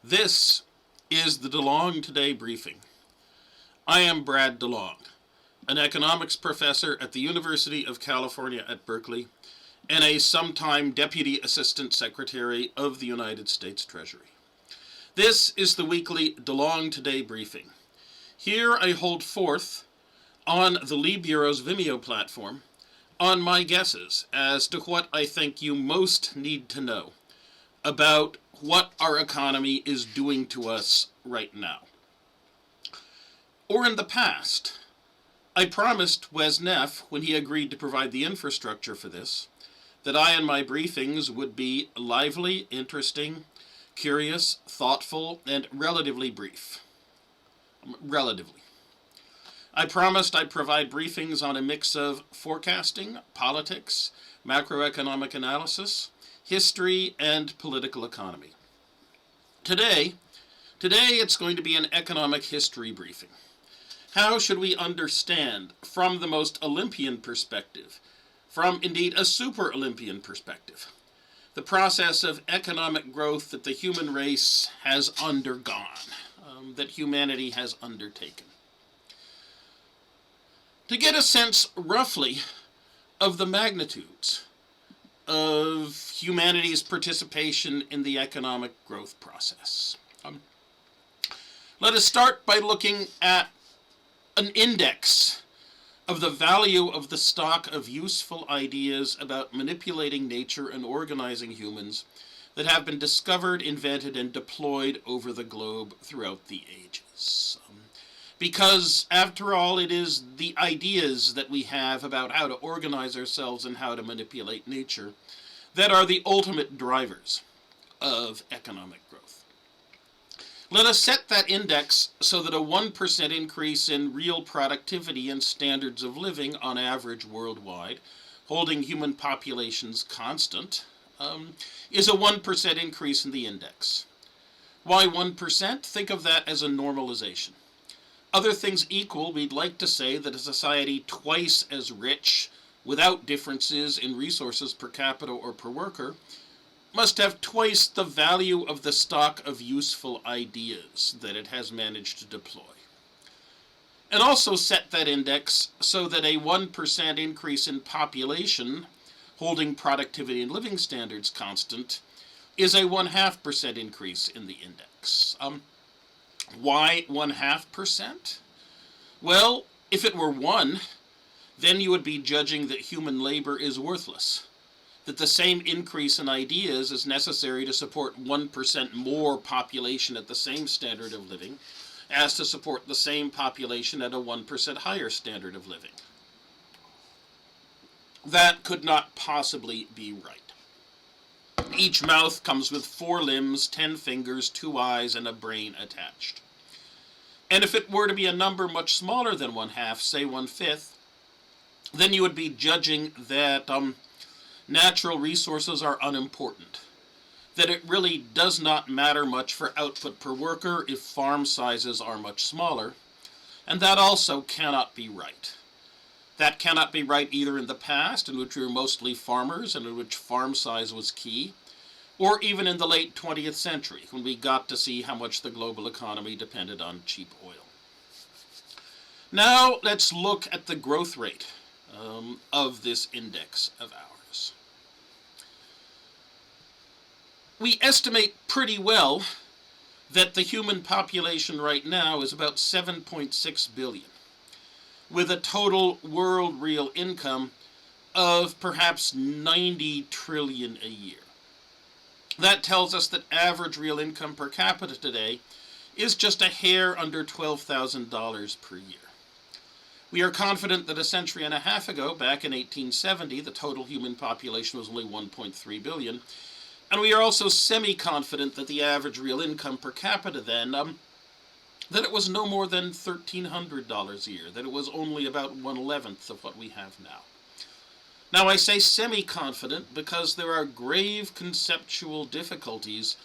This is the DeLong Today Briefing. I am Brad DeLong, an economics professor at the University of California at Berkeley and a sometime Deputy Assistant Secretary of the United States Treasury. This is the weekly DeLong Today Briefing. Here I hold forth on the Lee Bureau's Vimeo platform on my guesses as to what I think you most need to know about what our economy is doing to us right now. Or in the past, I promised Wes Neff, when he agreed to provide the infrastructure for this, that I and my briefings would be lively, interesting, curious, thoughtful, and relatively brief. Relatively. I promised I'd provide briefings on a mix of forecasting, politics, macroeconomic analysis, history, and political economy. Today it's going to be an economic history briefing. How should we understand, from the most Olympian perspective, from indeed a super Olympian perspective, the process of economic growth that the human race has undergone, that humanity has undertaken? To get a sense, roughly, of the magnitudes of humanity's participation in the economic growth process. Let us start by looking at an index of the value of the stock of useful ideas about manipulating nature and organizing humans that have been discovered, invented, and deployed over the globe throughout the ages. Because, after all, it is the ideas that we have about how to organize ourselves and how to manipulate nature that are the ultimate drivers of economic growth. Let us set that index so that a 1% increase in real productivity and standards of living on average worldwide, holding human populations constant, is a 1% increase in the index. Why 1%? Think of that as a normalization. Other things equal, we'd like to say that a society twice as rich, without differences in resources per capita or per worker, must have twice the value of the stock of useful ideas that it has managed to deploy. And also set that index so that a 1% increase in population, holding productivity and living standards constant, is a 0.5% increase in the index. Why 0.5%? Well, if it were 1, then you would be judging that human labor is worthless, that the same increase in ideas is necessary to support 1% more population at the same standard of living as to support the same population at a 1% higher standard of living. That could not possibly be right. Each mouth comes with 4 limbs, 10 fingers, 2 eyes, and a brain attached. And if it were to be a number much smaller than 1/2, say 1/5, then you would be judging that natural resources are unimportant, that it really does not matter much for output per worker if farm sizes are much smaller, and that also cannot be right. That cannot be right either in the past, in which we were mostly farmers and in which farm size was key, or even in the late 20th century, when we got to see how much the global economy depended on cheap oil. Now let's look at the growth rate of this index of ours. We estimate pretty well that the human population right now is about 7.6 billion, with a total world real income of perhaps 90 trillion a year. That tells us that average real income per capita today is just a hair under $12,000 per year. We are confident that a century and a half ago, back in 1870, the total human population was only 1.3 billion, and we are also semi-confident that the average real income per capita then, that it was no more than $1,300 a year, that it was only about 1/11 of what we have now. Now, I say semi-confident because there are grave conceptual difficulties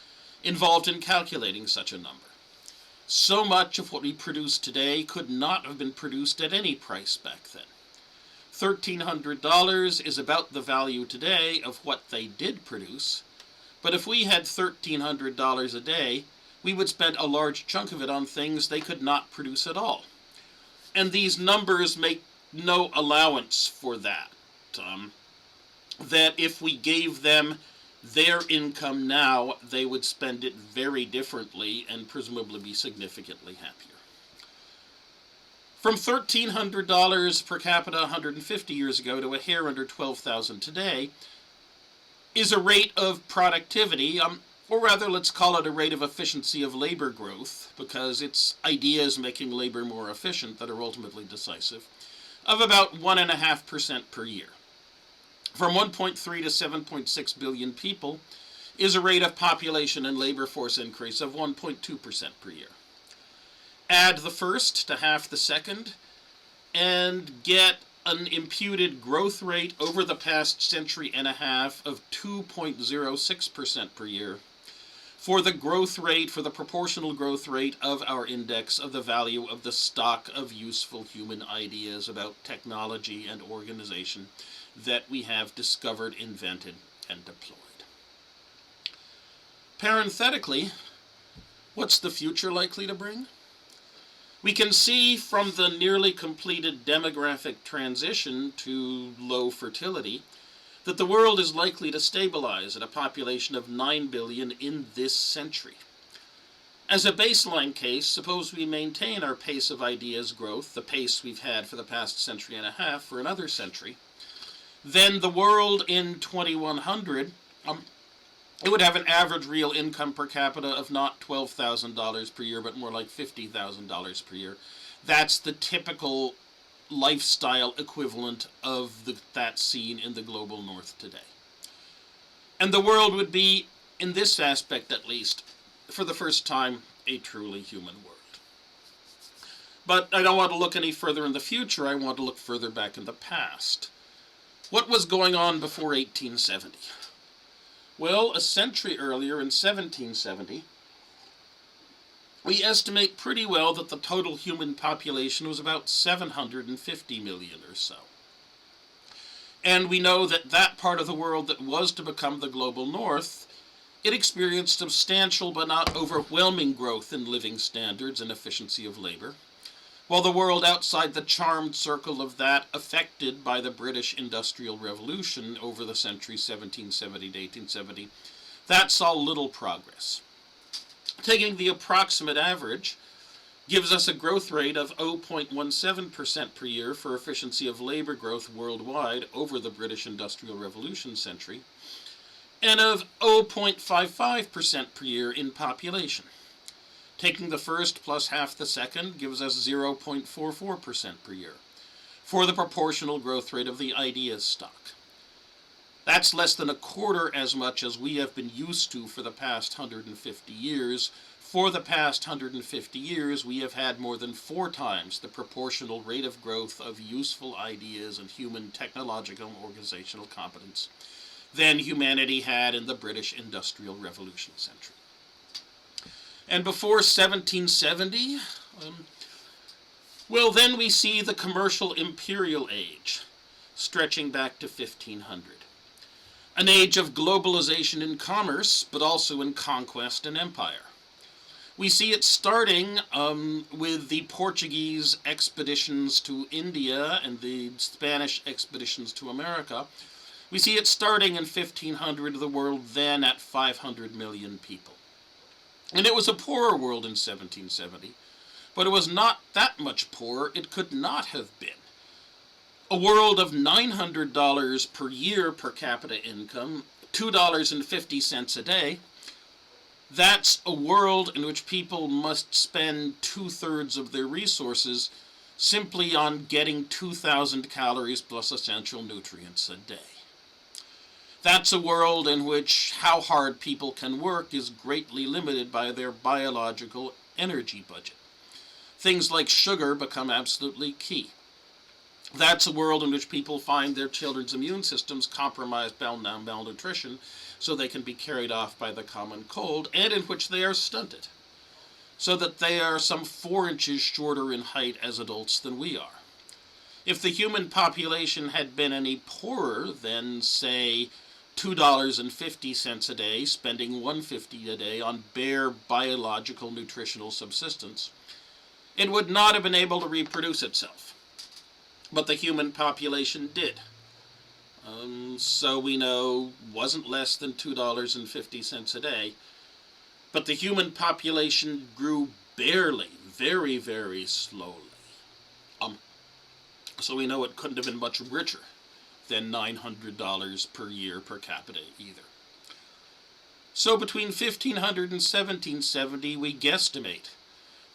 involved in calculating such a number. So much of what we produce today could not have been produced at any price back then. $1,300 is about the value today of what they did produce, but if we had $1,300 a day, we would spend a large chunk of it on things they could not produce at all. And these numbers make no allowance for that. That if we gave them their income now, they would spend it very differently and presumably be significantly happier. From $1,300 per capita 150 years ago to a hair under $12,000 today is a rate of productivity, or rather let's call it a rate of efficiency of labor growth, because it's ideas making labor more efficient that are ultimately decisive, of about 1.5% per year. From 1.3 to 7.6 billion people is a rate of population and labor force increase of 1.2% per year. Add the first to half the second, and get an imputed growth rate over the past century and a half of 2.06% per year for the growth rate, for the proportional growth rate of our index of the value of the stock of useful human ideas about technology and organization that we have discovered, invented, and deployed. Parenthetically, what's the future likely to bring? We can see from the nearly completed demographic transition to low fertility that the world is likely to stabilize at a population of 9 billion in this century. As a baseline case, suppose we maintain our pace of ideas growth, the pace we've had for the past century and a half, for another century, then the world in 2100, it would have an average real income per capita of not $12,000 per year, but more like $50,000 per year. That's the typical lifestyle equivalent of that seen in the global north today. And the world would be, in this aspect at least, for the first time, a truly human world. But I don't want to look any further in the future, I want to look further back in the past. What was going on before 1870? Well, a century earlier, in 1770, we estimate pretty well that the total human population was about 750 million or so. And we know that that part of the world that was to become the global north, it experienced substantial but not overwhelming growth in living standards and efficiency of labor, while the world outside the charmed circle of that, affected by the British Industrial Revolution over the century 1770 to 1870, that saw little progress. Taking the approximate average gives us a growth rate of 0.17% per year for efficiency of labor growth worldwide over the British Industrial Revolution century, and of 0.55% per year in population. Taking the first plus half the second gives us 0.44% per year for the proportional growth rate of the ideas stock. That's less than a quarter as much as we have been used to for the past 150 years. For the past 150 years, we have had more than 4 times the proportional rate of growth of useful ideas and human technological and organizational competence than humanity had in the British Industrial Revolution century. And before 1770, well, then we see the commercial imperial age, stretching back to 1500. An age of globalization in commerce, but also in conquest and empire. We see it starting with the Portuguese expeditions to India and the Spanish expeditions to America. We see it starting in 1500, the world then at 500 million people. And it was a poorer world in 1770, but it was not that much poorer it could not have been. A world of $900 per year per capita income, $2.50 a day, that's a world in which people must spend 2/3 of their resources simply on getting 2,000 calories plus essential nutrients a day. That's a world in which how hard people can work is greatly limited by their biological energy budget. Things like sugar become absolutely key. That's a world in which people find their children's immune systems compromised by malnutrition so they can be carried off by the common cold, and in which they are stunted, so that they are some 4 inches shorter in height as adults than we are. If the human population had been any poorer than, say, $2.50 a day, spending $1.50 a day on bare biological nutritional subsistence, it would not have been able to reproduce itself. But the human population did. So we know wasn't less than $2.50 a day. But the human population grew barely, very, very slowly. So we know it couldn't have been much richer than $900 per year per capita either. So between 1500 and 1770, we guesstimate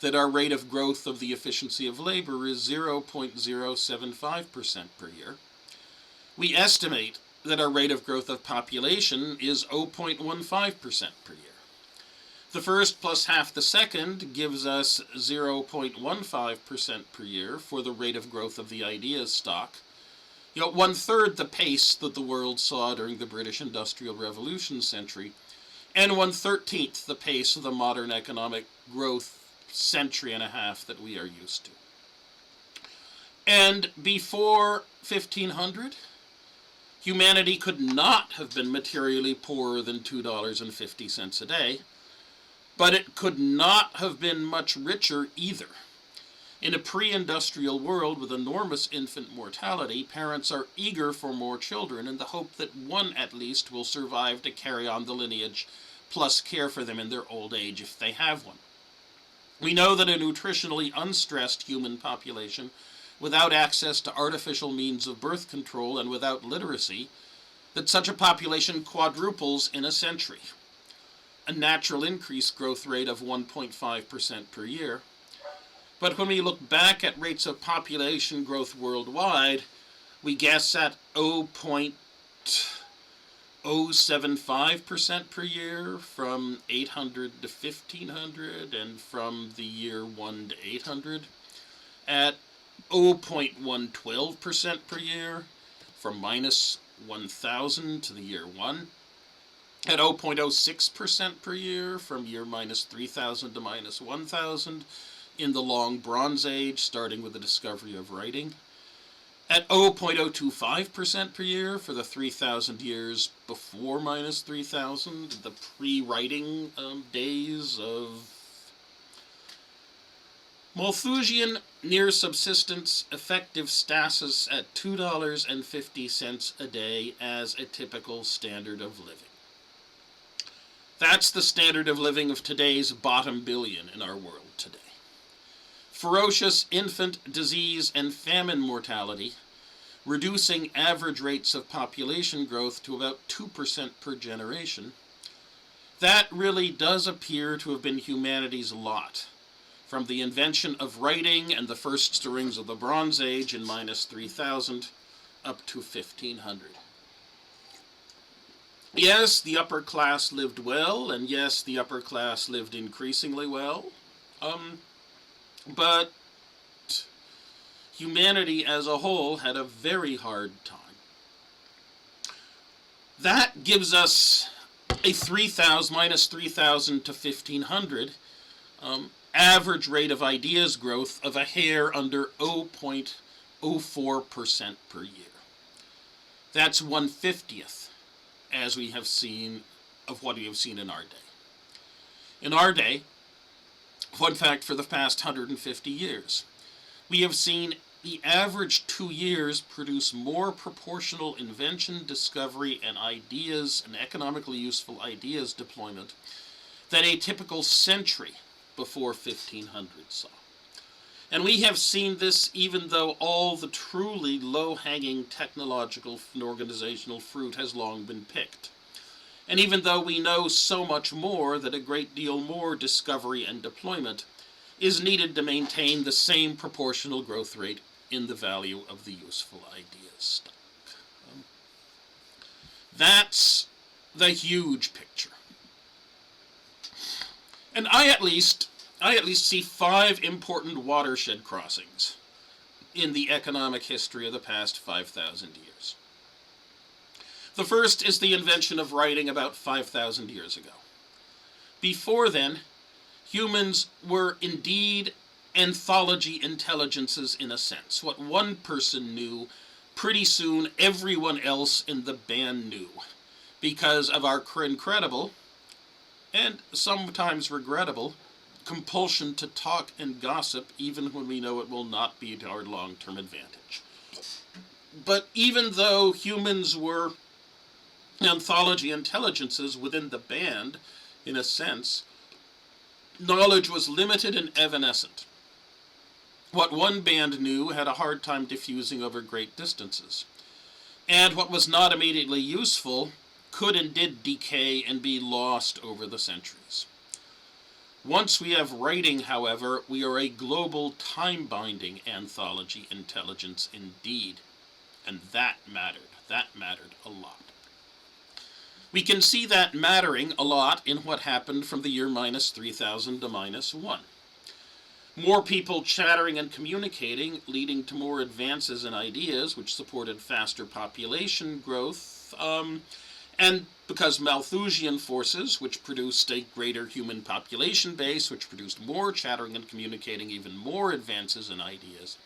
that our rate of growth of the efficiency of labor is 0.075% per year. We estimate that our rate of growth of population is 0.15% per year. The first plus half the second gives us 0.15% per year for the rate of growth of the ideas stock. One-third the pace that the world saw during the British Industrial Revolution century, and 1/13 the pace of the modern economic growth century and a half that we are used to. And before 1500, humanity could not have been materially poorer than $2.50 a day, but it could not have been much richer either. In a pre-industrial world with enormous infant mortality, parents are eager for more children in the hope that one at least will survive to carry on the lineage, plus care for them in their old age if they have one. We know that a nutritionally unstressed human population, without access to artificial means of birth control and without literacy, that such a population quadruples in a century. A natural increase growth rate of 1.5% per year. But when we look back at rates of population growth worldwide, we guess at 0.075% per year from 800 to 1500 and from the year 1 to 800, at 0.112% per year from minus 1000 to the year 1, at 0.06% per year from year minus 3000 to minus 1000 in the Long Bronze Age, starting with the discovery of writing, at 0.025% per year for the 3,000 years before minus 3000, the pre-writing days of Malthusian near subsistence effective stasis at $2.50 a day as a typical standard of living. That's the standard of living of today's bottom billion in our world today. Ferocious infant disease and famine mortality, reducing average rates of population growth to about 2% per generation, that really does appear to have been humanity's lot, from the invention of writing and the first stirrings of the Bronze Age in minus 3000 up to 1500. Yes, the upper class lived well, and yes, the upper class lived increasingly well, but humanity as a whole had a very hard time. That gives us a minus 3000 to 1500 average rate of ideas growth of a hair under 0.04% per year. That's 1/50th, as we have seen, of what we have seen in our day. In our day, in fact, for the past 150 years, we have seen the average 2 years produce more proportional invention, discovery, and ideas, and economically useful ideas deployment than a typical century before 1500 saw. And we have seen this even though all the truly low-hanging technological and organizational fruit has long been picked. And even though we know so much more that a great deal more discovery and deployment is needed to maintain the same proportional growth rate in the value of the useful ideas stock. That's the huge picture. And I at least see 5 important watershed crossings in the economic history of the past 5,000 years. The first is the invention of writing about 5,000 years ago. Before then, humans were indeed anthology intelligences in a sense. What one person knew, pretty soon everyone else in the band knew, because of our incredible, and sometimes regrettable, compulsion to talk and gossip even when we know it will not be to our long-term advantage. But even though humans were anthology intelligences within the band, in a sense, knowledge was limited and evanescent. What one band knew had a hard time diffusing over great distances. And what was not immediately useful could and did decay and be lost over the centuries. Once we have writing, however, we are a global time-binding anthology intelligence indeed. And that mattered. That mattered a lot. We can see that mattering a lot in what happened from the year minus 3000 to minus 1. More people chattering and communicating, leading to more advances in ideas, which supported faster population growth, and because Malthusian forces, which produced a greater human population base, which produced more chattering and communicating, even more advances in ideas,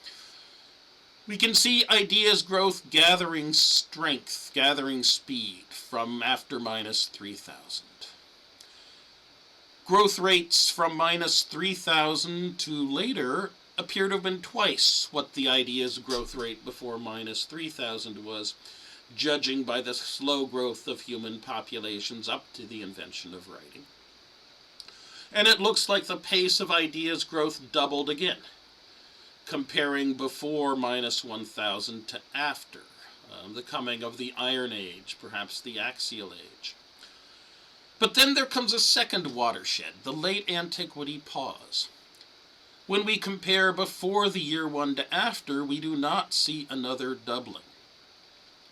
we can see ideas growth gathering strength, gathering speed from after minus 3000. Growth rates from minus 3000 to later appear to have been twice what the idea's growth rate before minus 3000 was, judging by the slow growth of human populations up to the invention of writing. And it looks like the pace of ideas growth doubled again, comparing before minus 1000 to after, the coming of the Iron Age, perhaps the Axial Age. But then there comes a second watershed, the late antiquity pause. When we compare before the year 1 to after, we do not see another doubling.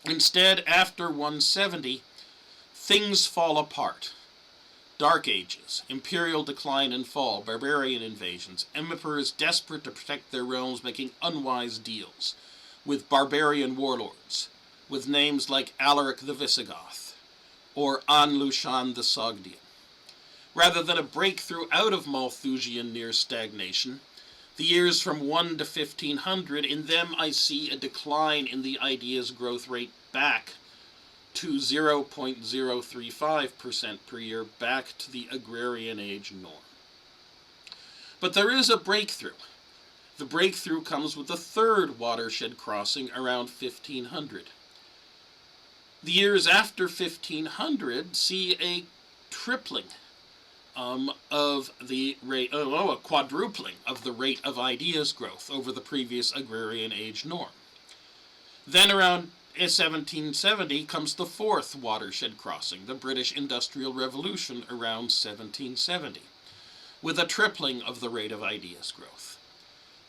Instead, after 170, things fall apart. Dark Ages, imperial decline and fall, barbarian invasions, emperors desperate to protect their realms making unwise deals with barbarian warlords, with names like Alaric the Visigoth or An-Lushan the Sogdian. Rather than a breakthrough out of Malthusian near stagnation, the years from 1 to 1500, in them I see a decline in the idea's growth rate back to 0.035% per year, back to the agrarian age norm. But there is a breakthrough. The breakthrough comes with the third watershed crossing around 1500. The years after 1500 see a tripling of the rate, a quadrupling of the rate of ideas growth over the previous agrarian age norm. Then around 1770 comes the fourth watershed crossing, the British Industrial Revolution around 1770, with a tripling of the rate of ideas growth.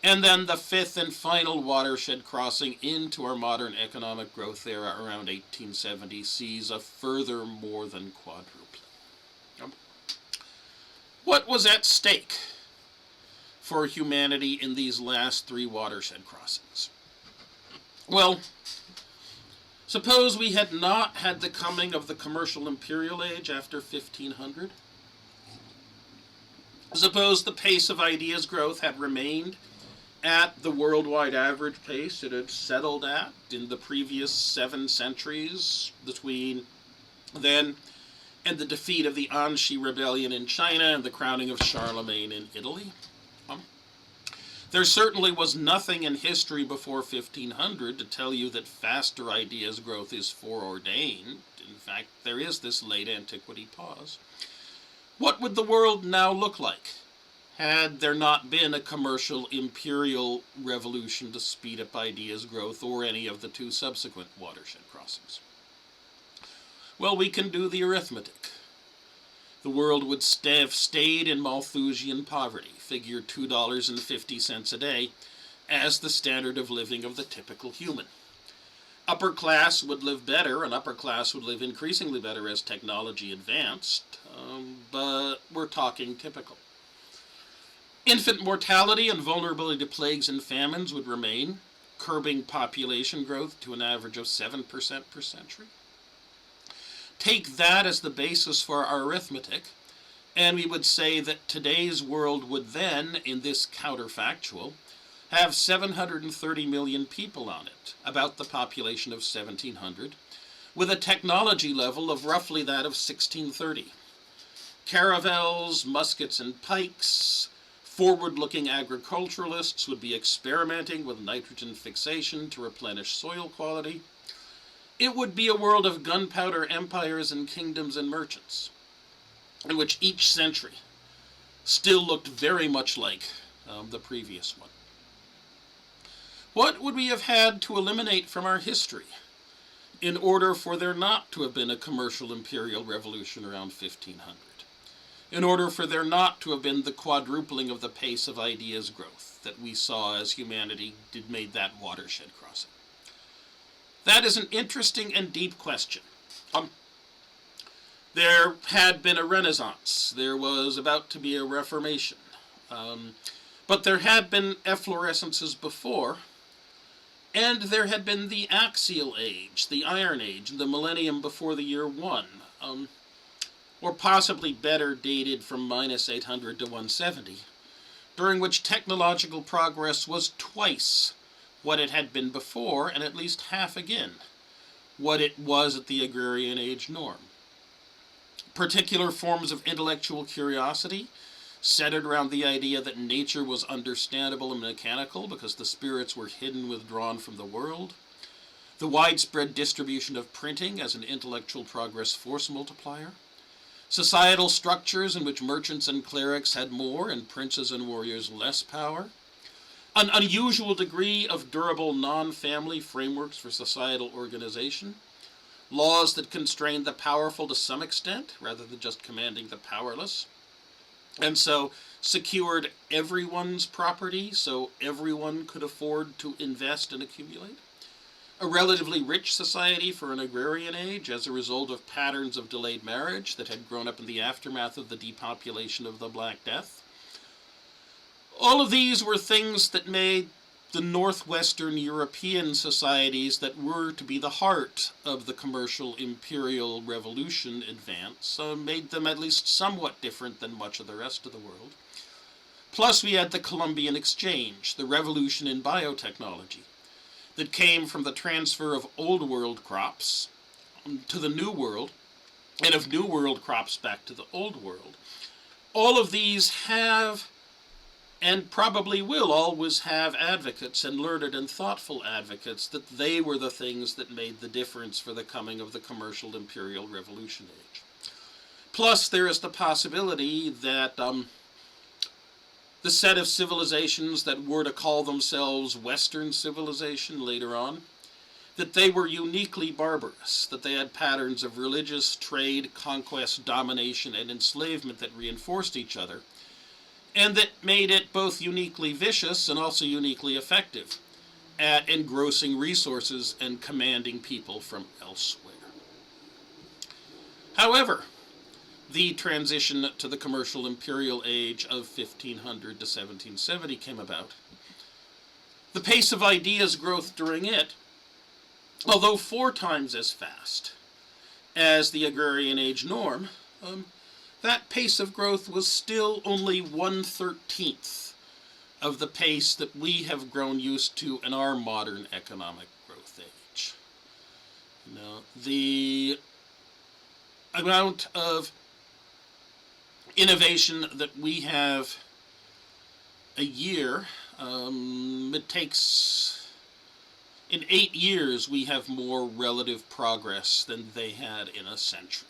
And then the fifth and final watershed crossing into our modern economic growth era around 1870 sees a further more than quadrupling. What was at stake for humanity in these last three watershed crossings? Well, suppose we had not had the coming of the commercial imperial age after 1500. Suppose the pace of ideas growth had remained at the worldwide average pace it had settled at in the previous 7 centuries between then and the defeat of the Anshi rebellion in China and the crowning of Charlemagne in Italy. There certainly was nothing in history before 1500 to tell you that faster ideas growth is foreordained. In fact, there is this late antiquity pause. What would the world now look like had there not been a commercial imperial revolution to speed up ideas growth or any of the 2 subsequent watershed crossings? Well, we can do the arithmetic. The world would have stayed in Malthusian poverty, figure $2.50 a day, as the standard of living of the typical human. Upper class would live better, and upper class would live increasingly better as technology advanced, but we're talking typical. Infant mortality and vulnerability to plagues and famines would remain, curbing population growth to an average of 7% per century. Take that as the basis for our arithmetic, and we would say that today's world would then, in this counterfactual, have 730 million people on it, about the population of 1700, with a technology level of roughly that of 1630. Caravels, muskets, and pikes. Forward-looking agriculturalists would be experimenting with nitrogen fixation to replenish soil quality. It would be a world of gunpowder empires and kingdoms and merchants, in which each century still looked very much like the previous one. What would we have had to eliminate from our history in order for there not to have been a commercial imperial revolution around 1500? In order for there not to have been the quadrupling of the pace of ideas growth that we saw as humanity made that watershed crossing? That is an interesting and deep question. There had been a Renaissance. There was about to be a Reformation. But there had been efflorescences before, and there had been the Axial Age, the Iron Age, the millennium before the year 1, or possibly better dated from minus 800 to 170, during which technological progress was twice what it had been before, and at least half again what it was at the Agrarian Age norm. Particular forms of intellectual curiosity centered around the idea that nature was understandable and mechanical because the spirits were hidden, withdrawn from the world. The widespread distribution of printing as an intellectual progress force multiplier. Societal structures in which merchants and clerics had more and princes and warriors less power. An unusual degree of durable non-family frameworks for societal organization. Laws that constrained the powerful to some extent, rather than just commanding the powerless. And so secured everyone's property so everyone could afford to invest and accumulate. A relatively rich society for an agrarian age as a result of patterns of delayed marriage that had grown up in the aftermath of the depopulation of the Black Death. All of these were things that made the northwestern European societies that were to be the heart of the commercial imperial revolution advance, made them at least somewhat different than much of the rest of the world. Plus we had the Columbian Exchange, the revolution in biotechnology, that came from the transfer of Old World crops to the New World, and of New World crops back to the Old World. All of these have, and probably will always have, advocates and learned and thoughtful advocates that they were the things that made the difference for the coming of the commercial imperial revolution age. Plus there is the possibility that the set of civilizations that were to call themselves Western civilization later on, that they were uniquely barbarous, that they had patterns of religious, trade, conquest, domination, and enslavement that reinforced each other, and that made it both uniquely vicious and also uniquely effective at engrossing resources and commanding people from elsewhere. However, the transition to the commercial imperial age of 1500 to 1770 came about. The pace of ideas growth during it, although 4 times as fast as the agrarian age norm, that pace of growth was still only 1/13 of the pace that we have grown used to in our modern economic growth age. The amount of innovation that we have a year, it takes, in 8 years we have more relative progress than they had in a century.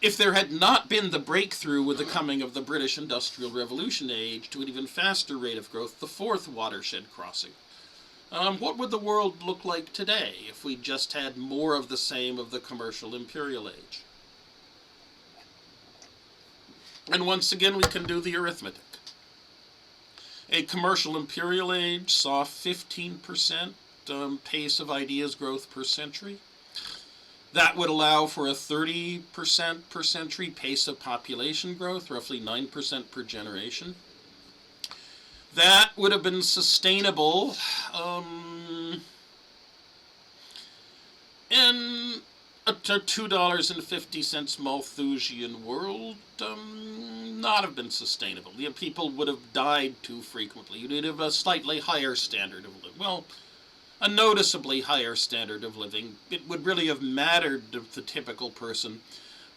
If there had not been the breakthrough with the coming of the British Industrial Revolution age to an even faster rate of growth, the 4th watershed crossing, what would the world look like today if we just had more of the same of the commercial imperial age? And once again, we can do the arithmetic. A commercial imperial age saw 15% pace of ideas growth per century. That would allow for a 30% per century pace of population growth, roughly 9% per generation. That would have been sustainable in a $2.50 Malthusian world, not have been sustainable. The people would have died too frequently. You'd have a slightly higher standard of living. Well, a noticeably higher standard of living. It would really have mattered to the typical person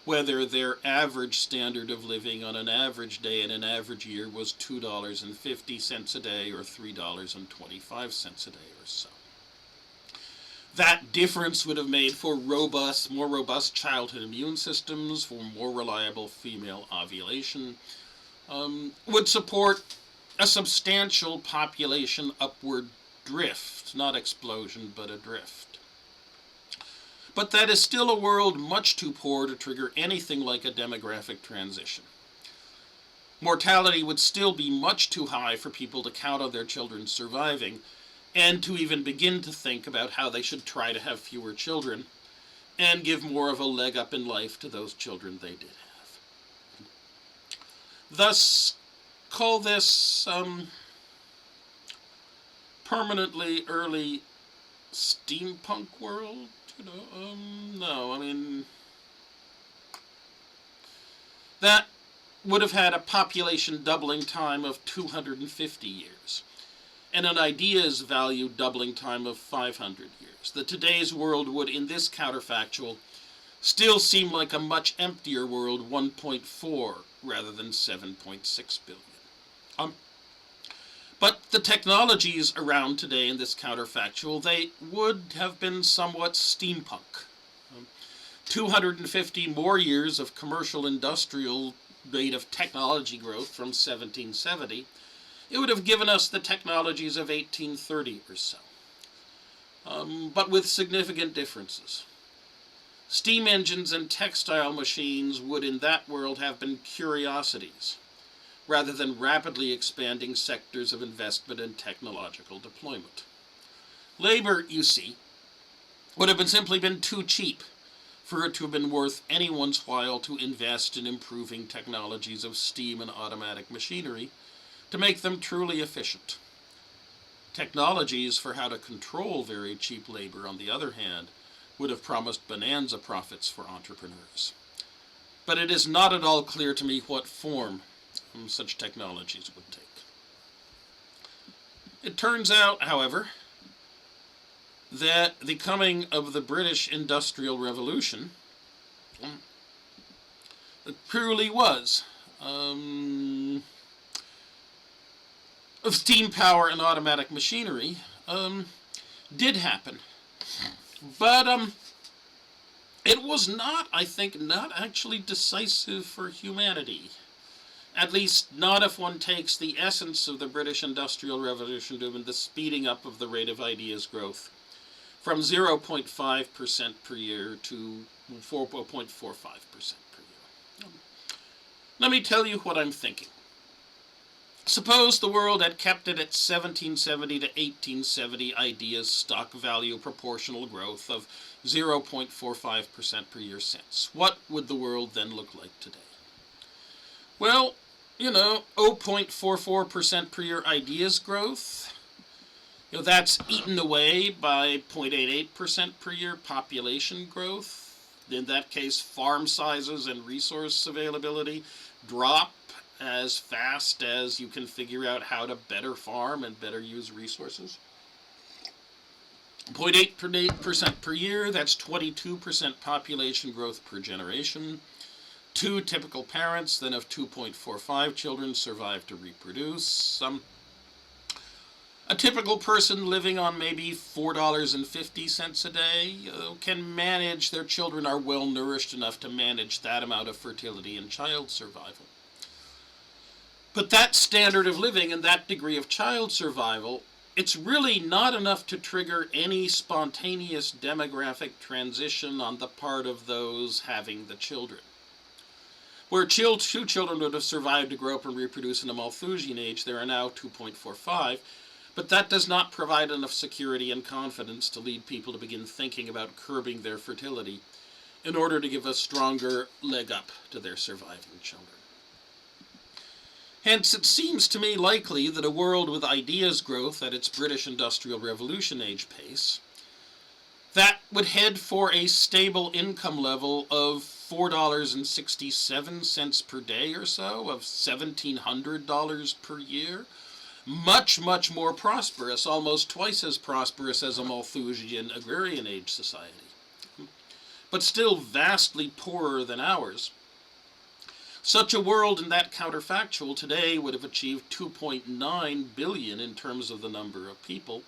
whether their average standard of living on an average day in an average year was $2.50 a day or $3.25 a day or so. That difference would have made for more robust childhood immune systems, for more reliable female ovulation, would support a substantial population upward drift, not explosion, but a drift. But that is still a world much too poor to trigger anything like a demographic transition. Mortality would still be much too high for people to count on their children surviving, and to even begin to think about how they should try to have fewer children and give more of a leg up in life to those children they did have. Thus, call this permanently early steampunk world? No, I mean, that would have had a population doubling time of 250 years. And an ideas value doubling time of 500 years. The today's world would, in this counterfactual, still seem like a much emptier world, 1.4 rather than 7.6 billion. But the technologies around today in this counterfactual, they would have been somewhat steampunk. 250 more years of commercial industrial rate of technology growth from 1770, it would have given us the technologies of 1830 or so, but with significant differences. Steam engines and textile machines would in that world have been curiosities, rather than rapidly expanding sectors of investment and technological deployment. Labor, you see, would have simply been too cheap for it to have been worth anyone's while to invest in improving technologies of steam and automatic machinery to make them truly efficient. Technologies for how to control very cheap labor, on the other hand, would have promised bonanza profits for entrepreneurs. But it is not at all clear to me what form such technologies would take. It turns out, however, that the coming of the British Industrial Revolution truly was of steam power and automatic machinery did happen. But it was not, I think, not actually decisive for humanity. At least not if one takes the essence of the British Industrial Revolution to the speeding up of the rate of ideas growth from 0.5% per year to 4.45% per year. Let me tell you what I'm thinking. Suppose the world had kept it at 1770 to 1870 ideas stock value proportional growth of 0.45% per year since. What would the world then look like today? Well, 0.44% per year ideas growth. That's eaten away by 0.88% per year population growth. In that case, farm sizes and resource availability drop as fast as you can figure out how to better farm and better use resources. 0.8% per year, that's 22% population growth per generation. 2 typical parents, then of 2.45 children, survive to reproduce. A typical person living on maybe $4.50 a day can manage, their children are well nourished enough to manage that amount of fertility and child survival. But that standard of living and that degree of child survival, it's really not enough to trigger any spontaneous demographic transition on the part of those having the children. Where 2 children would have survived to grow up and reproduce in a Malthusian age, there are now 2.45, but that does not provide enough security and confidence to lead people to begin thinking about curbing their fertility in order to give a stronger leg up to their surviving children. Hence, it seems to me likely that a world with ideas growth at its British Industrial Revolution age pace, that would head for a stable income level of $4.67 per day or so, of $1,700 per year, much, much more prosperous, almost twice as prosperous as a Malthusian agrarian age society, but still vastly poorer than ours. Such a world in that counterfactual today would have achieved 2.9 billion in terms of the number of people.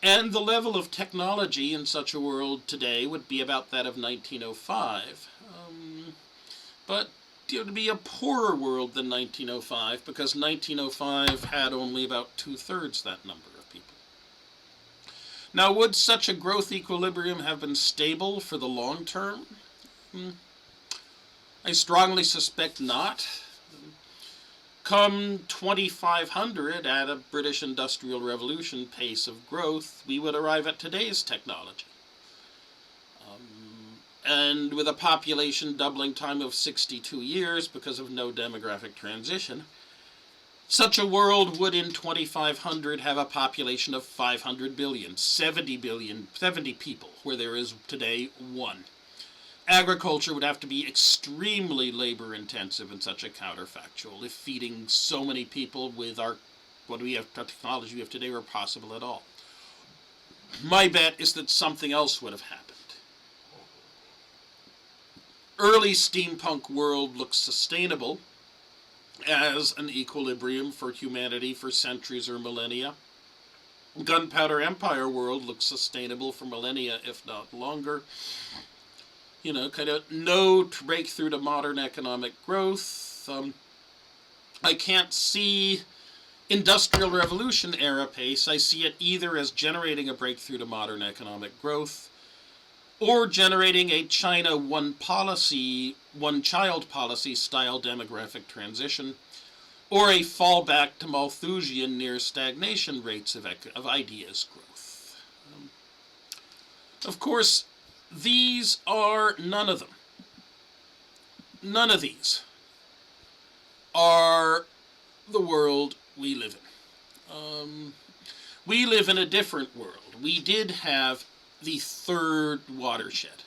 And the level of technology in such a world today would be about that of 1905. But it would be a poorer world than 1905 because 1905 had only about 2/3 that number of people. Now, would such a growth equilibrium have been stable for the long term? I strongly suspect not. Come 2500, at a British Industrial Revolution pace of growth, we would arrive at today's technology. And with a population doubling time of 62 years because of no demographic transition, such a world would in 2500 have a population of 500 billion, 70 people, where there is today 1. Agriculture would have to be extremely labor-intensive in such a counterfactual if feeding so many people with what we have, technology we have today, were possible at all. My bet is that something else would have happened. Early steampunk world looks sustainable as an equilibrium for humanity for centuries or millennia. Gunpowder-Empire world looks sustainable for millennia, if not longer. Kind of no breakthrough to modern economic growth. I can't see Industrial Revolution era pace. I see it either as generating a breakthrough to modern economic growth or generating a China one-child policy style demographic transition, or a fallback to Malthusian near stagnation rates of ideas growth. Of course, these are none of them. None of these are the world we live in. We live in a different world. We did have the third watershed,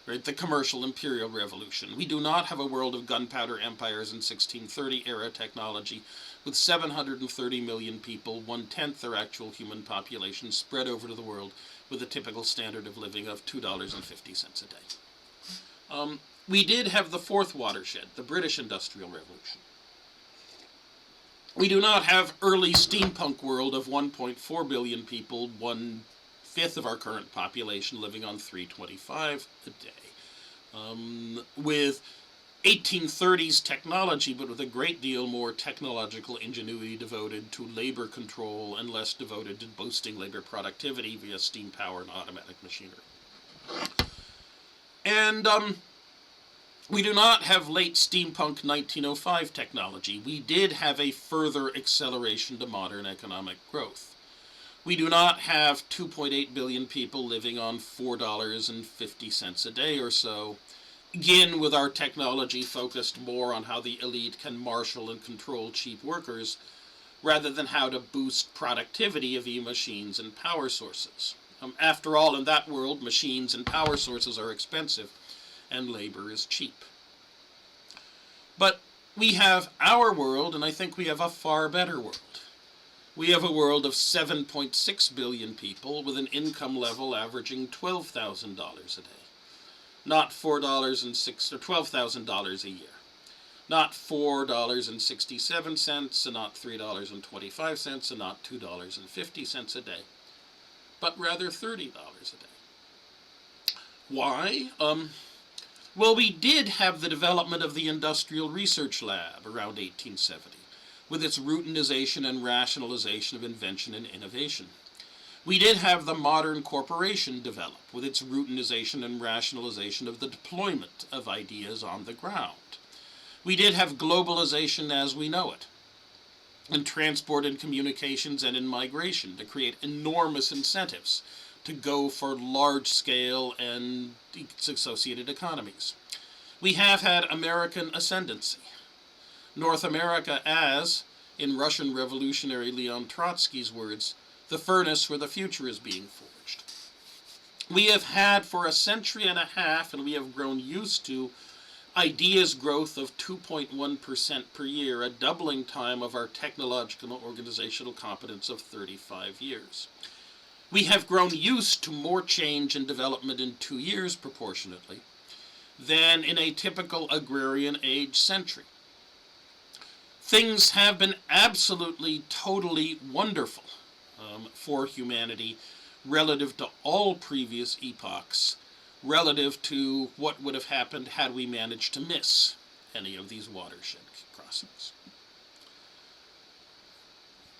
right? The commercial imperial revolution. We do not have a world of gunpowder empires and 1630 era technology with 730 million people, 1/10 their actual human population, spread over to the world with a typical standard of living of $2.50 a day. We did have the fourth watershed, the British Industrial Revolution. We do not have early steampunk world of 1.4 billion people, 1/5 of our current population living on $3.25 a day, with 1830s technology, but with a great deal more technological ingenuity devoted to labor control and less devoted to boosting labor productivity via steam power and automatic machinery. And we do not have late steampunk 1905 technology. We did have a further acceleration to modern economic growth. We do not have 2.8 billion people living on $4.50 a day or so, again with our technology focused more on how the elite can marshal and control cheap workers, rather than how to boost productivity via machines and power sources. After all, in that world, machines and power sources are expensive, and labor is cheap. But we have our world, and I think we have a far better world. We have a world of 7.6 billion people with an income level averaging $12,000 a day. Not $4.06 or $12,000 a year. Not $4.67 and not $3.25 and not $2.50 a day, but rather $30 a day. Why? Well, we did have the development of the Industrial Research Lab around 1870, with its routinization and rationalization of invention and innovation. We did have the modern corporation develop, with its routinization and rationalization of the deployment of ideas on the ground. We did have globalization as we know it, in transport and communications and in migration, to create enormous incentives to go for large-scale and its associated economies. We have had American ascendancy. North America as, in Russian revolutionary Leon Trotsky's words, the furnace where the future is being forged. We have had for a century and a half, and we have grown used to, ideas growth of 2.1% per year, a doubling time of our technological and organizational competence of 35 years. We have grown used to more change and development in 2 years proportionately than in a typical agrarian age century. Things have been absolutely, totally wonderful for humanity relative to all previous epochs, relative to what would have happened had we managed to miss any of these watershed crossings.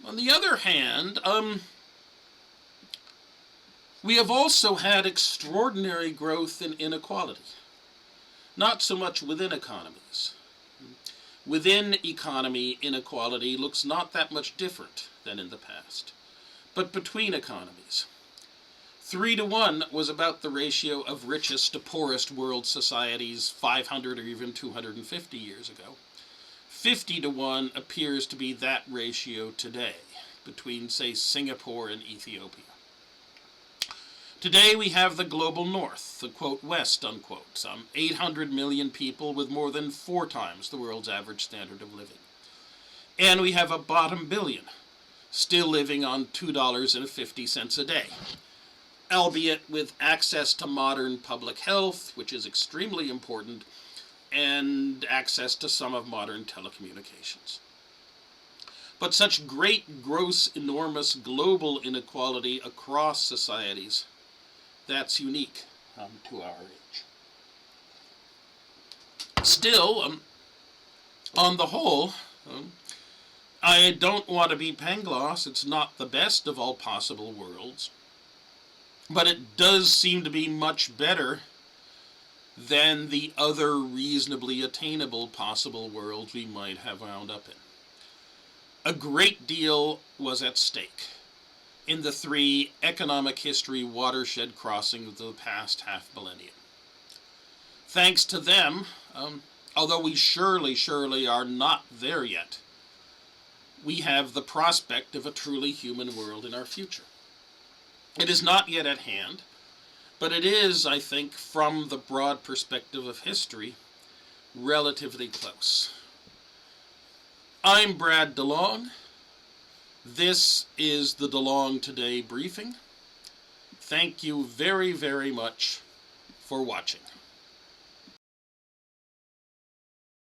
On the other hand, we have also had extraordinary growth in inequality. Not so much within economies. Within economy, inequality looks not that much different than in the past, but between economies. 3-to-1 was about the ratio of richest to poorest world societies 500 or even 250 years ago. 50-to-1 appears to be that ratio today between, say, Singapore and Ethiopia. Today we have the global north, the quote west, unquote, some 800 million people with more than 4 times the world's average standard of living. And we have a bottom billion, still living on $2.50 a day, albeit with access to modern public health, which is extremely important, and access to some of modern telecommunications. But such great, gross, enormous global inequality across societies, that's unique to our age. Still, on the whole, I don't want to be Pangloss. It's not the best of all possible worlds, but it does seem to be much better than the other reasonably attainable possible worlds we might have wound up in. A great deal was at stake in the 3 economic history watershed crossings of the past half millennium. Thanks to them, although we surely are not there yet, we have the prospect of a truly human world in our future. It is not yet at hand, but it is, I think, from the broad perspective of history, relatively close. I'm Brad DeLong. This is the DeLong Today briefing. Thank you very, very much for watching.